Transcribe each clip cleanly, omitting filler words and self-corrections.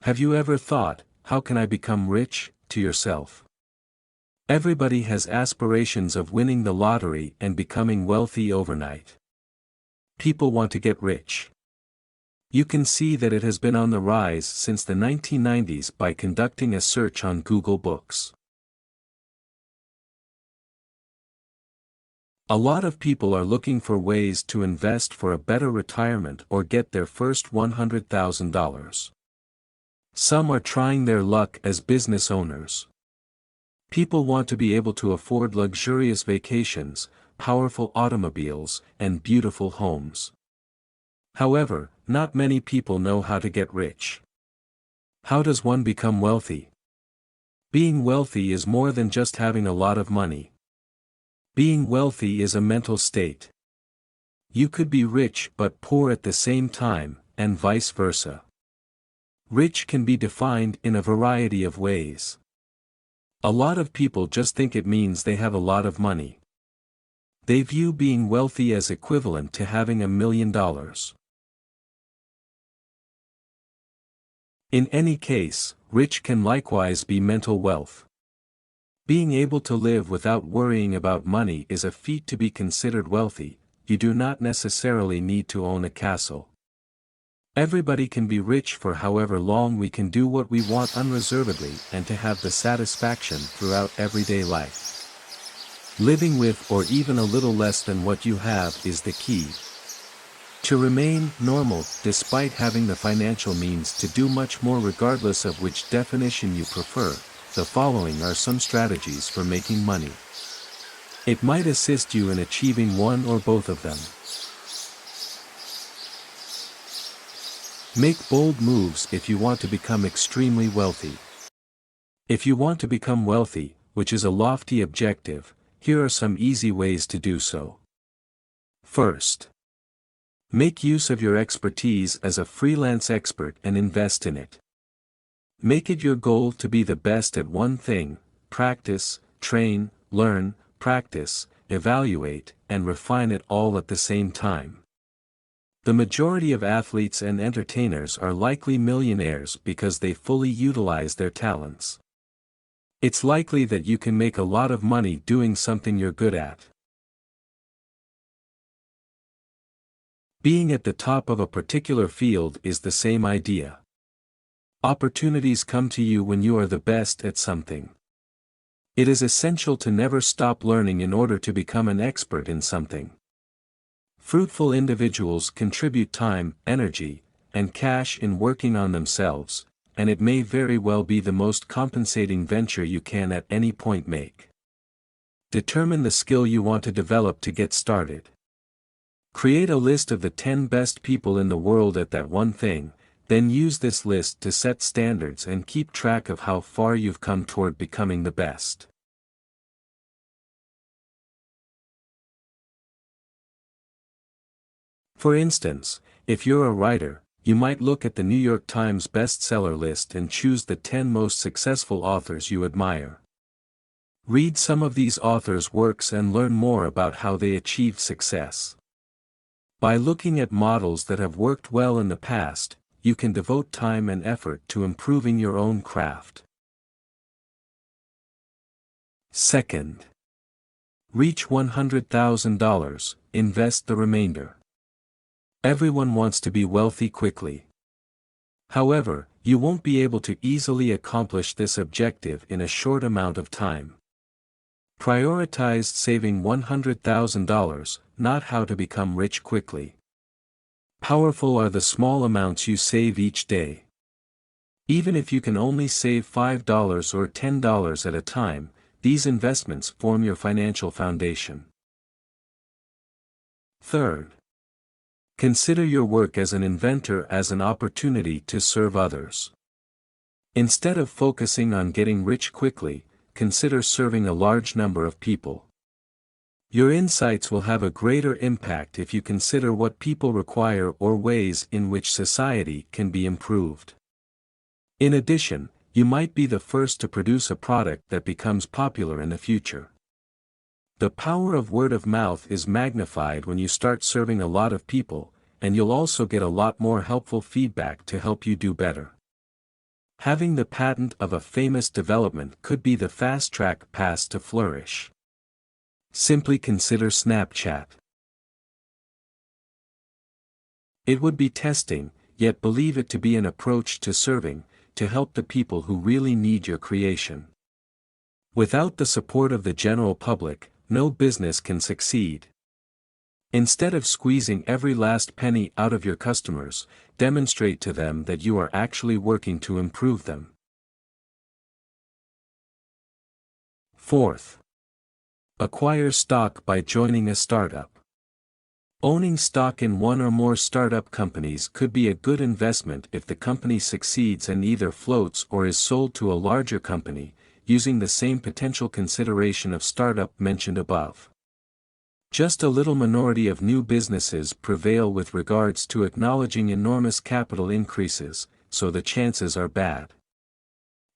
Have you ever thought, how can I become rich, to yourself? Everybody has aspirations of winning the lottery and becoming wealthy overnight. People want to get rich. You can see that it has been on the rise since the 1990s by conducting a search on Google Books. A lot of people are looking for ways to invest for a better retirement or get their first $100,000. Some are trying their luck as business owners. People want to be able to afford luxurious vacations, powerful automobiles, and beautiful homes. However, not many people know how to get rich. How does one become wealthy? Being wealthy is more than just having a lot of money. Being wealthy is a mental state. You could be rich but poor at the same time, and vice versa. Rich can be defined in a variety of ways. A lot of people just think it means they have a lot of money. They view being wealthy as equivalent to having $1 million. In any case, rich can likewise be mental wealth. Being able to live without worrying about money is a feat to be considered wealthy. You do not necessarily need to own a castle. Everybody can be rich for however long we can do what we want unreservedly and to have the satisfaction throughout everyday life. Living with or even a little less than what you have is the key. To remain normal despite having the financial means to do much more regardless of which definition you prefer, the following are some strategies for making money. It might assist you in achieving one or both of them. Make bold moves if you want to become extremely wealthy. If you want to become wealthy, which is a lofty objective, here are some easy ways to do so. First, make use of your expertise as a freelance expert and invest in it. Make it your goal to be the best at one thing. Practice, train, learn, practice, evaluate, and refine it all at the same time. The majority of athletes and entertainers are likely millionaires because they fully utilize their talents. It's likely that you can make a lot of money doing something you're good at. Being at the top of a particular field is the same idea. Opportunities come to you when you are the best at something. It is essential to never stop learning in order to become an expert in something. Fruitful individuals contribute time, energy, and cash in working on themselves, and it may very well be the most compensating venture you can at any point make. Determine the skill you want to develop to get started. Create a list of the 10 best people in the world at that one thing, then use this list to set standards and keep track of how far you've come toward becoming the best. For instance, if you're a writer, you might look at the New York Times bestseller list and choose the 10 most successful authors you admire. Read some of these authors' works and learn more about how they achieved success. By looking at models that have worked well in the past, you can devote time and effort to improving your own craft. Second, reach $100,000, invest the remainder. Everyone wants to be wealthy quickly. However, you won't be able to easily accomplish this objective in a short amount of time. Prioritize saving $100,000, not how to become rich quickly. Powerful are the small amounts you save each day. Even if you can only save $5 or $10 at a time, these investments form your financial foundation. Third, consider your work as an inventor as an opportunity to serve others. Instead of focusing on getting rich quickly, consider serving a large number of people. Your insights will have a greater impact if you consider what people require or ways in which society can be improved. In addition, you might be the first to produce a product that becomes popular in the future. The power of word of mouth is magnified when you start serving a lot of people, and you'll also get a lot more helpful feedback to help you do better. Having the patent of a famous development could be the fast-track path to flourish. Simply consider Snapchat. It would be testing, yet believe it to be an approach to serving, to help the people who really need your creation. Without the support of the general public, no business can succeed. Instead of squeezing every last penny out of your customers, demonstrate to them that you are actually working to improve them. Fourth, acquire stock by joining a startup. Owning stock in one or more startup companies could be a good investment if the company succeeds and either floats or is sold to a larger company, using the same potential consideration of startup mentioned above. Just a little minority of new businesses prevail with regards to acknowledging enormous capital increases, so the chances are bad.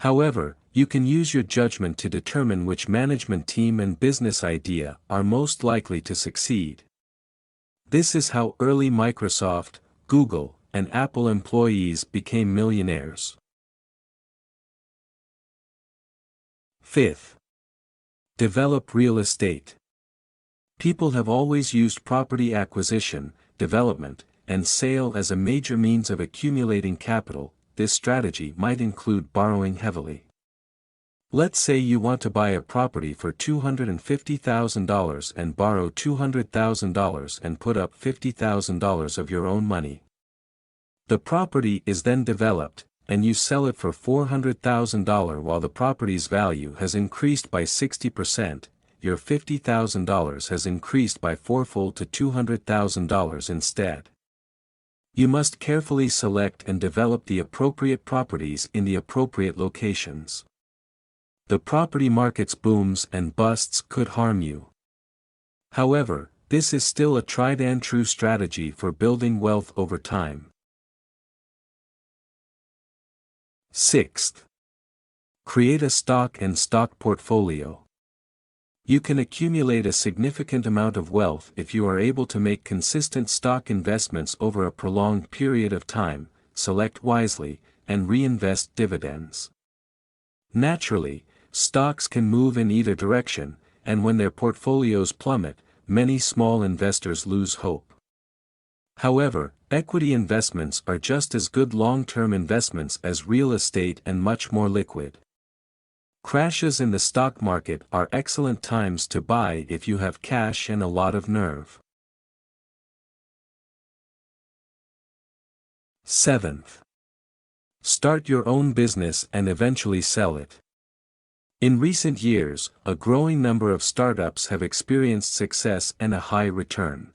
However, you can use your judgment to determine which management team and business idea are most likely to succeed. This is how early Microsoft, Google, and Apple employees became millionaires. Fifth, develop real estate. People have always used property acquisition, development, and sale as a major means of accumulating capital. This strategy might include borrowing heavily. Let's say you want to buy a property for $250,000 and borrow $200,000 and put up $50,000 of your own money. The property is then developed, and you sell it for $400,000 while the property's value has increased by 60%, your $50,000 has increased by fourfold to $200,000 instead. You must carefully select and develop the appropriate properties in the appropriate locations. The property market's booms and busts could harm you. However, this is still a tried and true strategy for building wealth over time. Sixth, create a stock and stock portfolio. You can accumulate a significant amount of wealth if you are able to make consistent stock investments over a prolonged period of time, select wisely, and reinvest dividends. Naturally, stocks can move in either direction, and when their portfolios plummet, many small investors lose hope. However, equity investments are just as good long-term investments as real estate and much more liquid. Crashes in the stock market are excellent times to buy if you have cash and a lot of nerve. Seventh, start your own business and eventually sell it. In recent years, a growing number of startups have experienced success and a high return.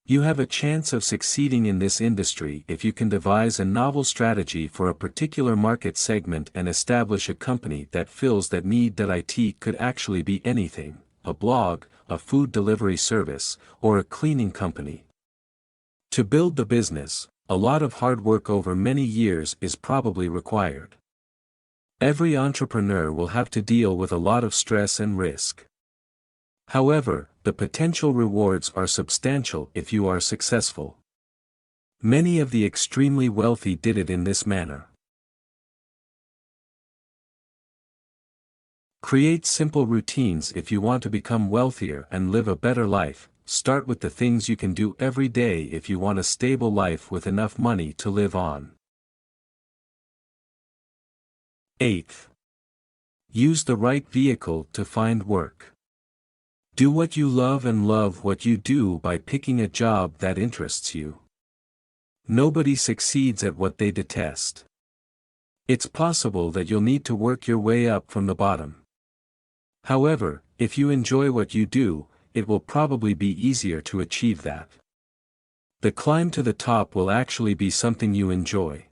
You have a chance of succeeding in this industry if you can devise a novel strategy for a particular market segment and establish a company that fills that need. It could actually be anything: a blog, a food delivery service, or a cleaning company. To build the business, a lot of hard work over many years is probably required. Every entrepreneur will have to deal with a lot of stress and risk. However, the potential rewards are substantial if you are successful. Many of the extremely wealthy did it in this manner. Create simple routines if you want to become wealthier and live a better life. Start with the things you can do every day if you want a stable life with enough money to live on. Eighth, use the right vehicle to find work. Do what you love and love what you do by picking a job that interests you. Nobody succeeds at what they detest. It's possible that you'll need to work your way up from the bottom. However, if you enjoy what you do, it will probably be easier to achieve that. The climb to the top will actually be something you enjoy.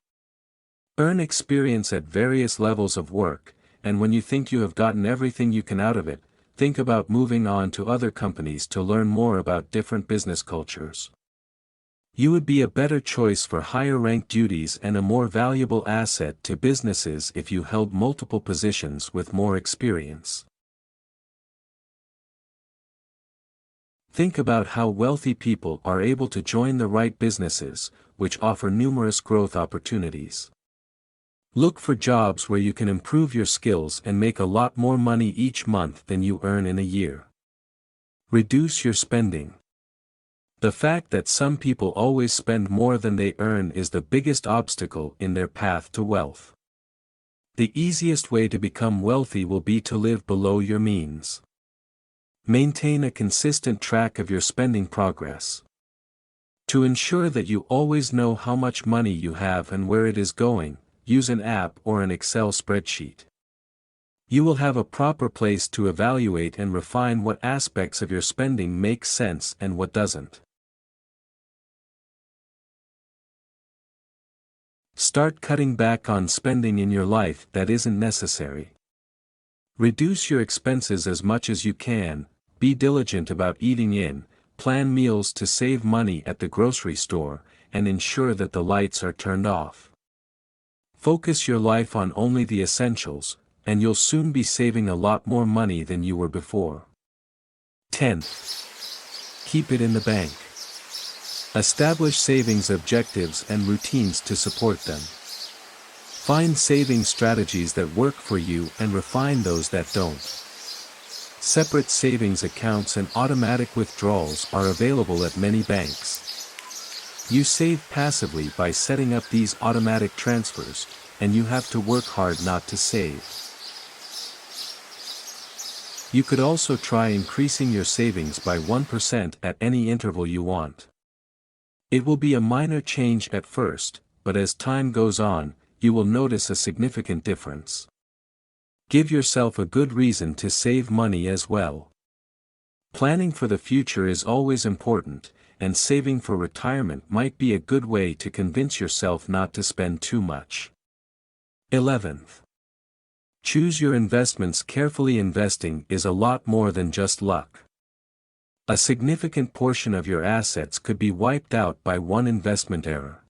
Earn experience at various levels of work, and when you think you have gotten everything you can out of it, think about moving on to other companies to learn more about different business cultures. You would be a better choice for higher ranked duties and a more valuable asset to businesses if you held multiple positions with more experience. Think about how wealthy people are able to join the right businesses, which offer numerous growth opportunities. Look for jobs where you can improve your skills and make a lot more money each month than you earn in a year. Reduce your spending. The fact that some people always spend more than they earn is the biggest obstacle in their path to wealth. The easiest way to become wealthy will be to live below your means. Maintain a consistent track of your spending progress. To ensure that you always know how much money you have and where it is going, use an app or an Excel spreadsheet. You will have a proper place to evaluate and refine what aspects of your spending make sense and what doesn't. Start cutting back on spending in your life that isn't necessary. Reduce your expenses as much as you can, be diligent about eating in, plan meals to save money at the grocery store, and ensure that the lights are turned off. Focus your life on only the essentials, and you'll soon be saving a lot more money than you were before. 10. Keep it in the bank. Establish savings objectives and routines to support them. Find saving strategies that work for you and refine those that don't. Separate savings accounts and automatic withdrawals are available at many banks. You save passively by setting up these automatic transfers, and you have to work hard not to save. You could also try increasing your savings by 1% at any interval you want. It will be a minor change at first, but as time goes on, you will notice a significant difference. Give yourself a good reason to save money as well. Planning for the future is always important, and saving for retirement might be a good way to convince yourself not to spend too much. 11th. Choose your investments carefully. Investing is a lot more than just luck. A significant portion of your assets could be wiped out by one investment error.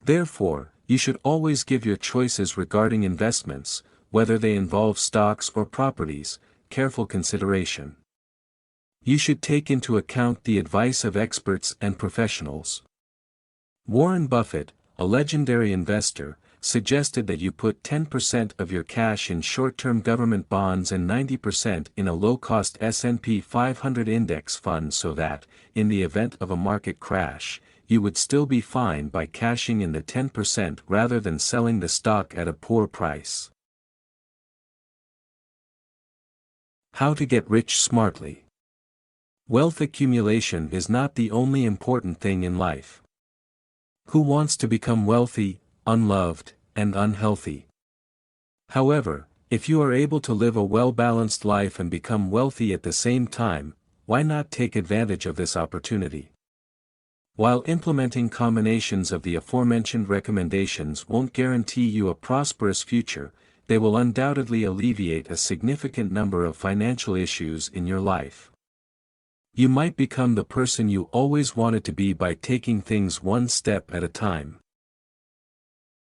Therefore, you should always give your choices regarding investments, whether they involve stocks or properties, careful consideration. You should take into account the advice of experts and professionals. Warren Buffett, a legendary investor, suggested that you put 10% of your cash in short-term government bonds and 90% in a low-cost S&P 500 index fund so that, in the event of a market crash, you would still be fine by cashing in the 10% rather than selling the stock at a poor price. How to get rich smartly. Wealth accumulation is not the only important thing in life. Who wants to become wealthy, unloved, and unhealthy? However, if you are able to live a well-balanced life and become wealthy at the same time, why not take advantage of this opportunity? While implementing combinations of the aforementioned recommendations won't guarantee you a prosperous future, they will undoubtedly alleviate a significant number of financial issues in your life. You might become the person you always wanted to be by taking things one step at a time.